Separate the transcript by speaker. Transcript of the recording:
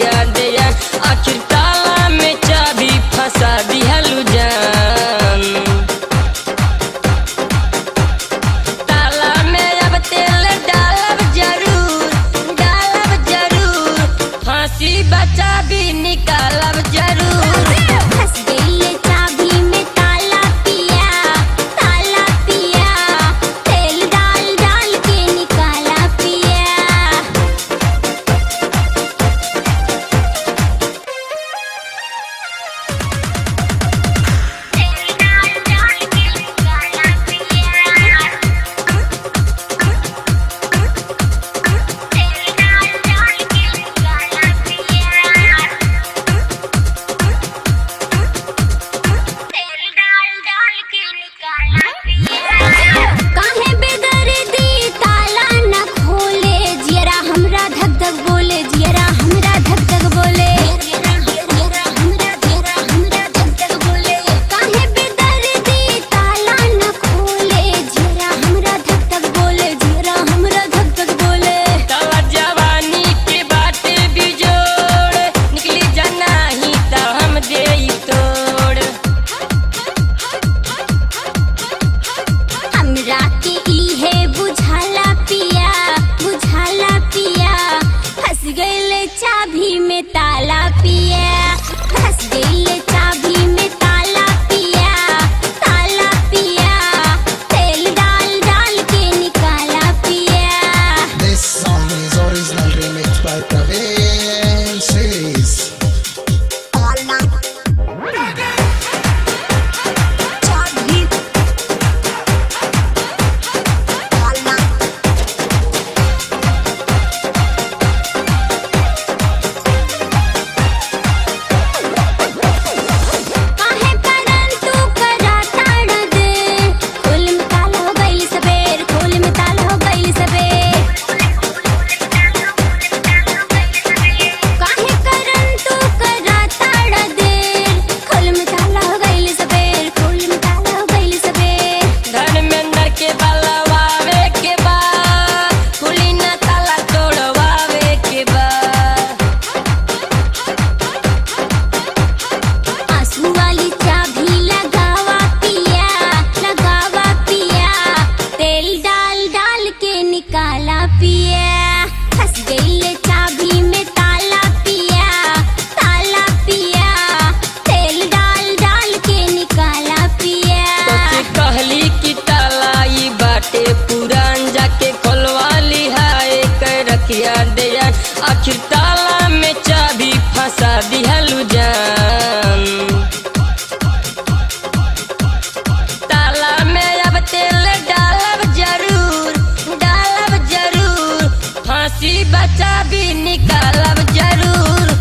Speaker 1: रखिया दिया आखिर ताला में चाबी फंसा दिहलु जान। ताला में अब तेल डालब जरूर फांसी बचा भी निकालब जरूर। चाबी में ताला पिया फंस गई चाबी में ताला पिया तेल डाल डाल के निकाला पिया।
Speaker 2: This song is original remix by Praveen Series. निकाला पिया फंस गई चाबी में ताला पिया तेल डाल डाल के निकाला पिया।
Speaker 1: तो कहली कि ताला ई बाटे पुरान जाके खोलवा लिहाए कर रखिया दिया आखिर ताला में चाबी फंसा दिहलु जान। ताला में अब तेल डालब जरूर फांसी बचा भी निकालब जरूर।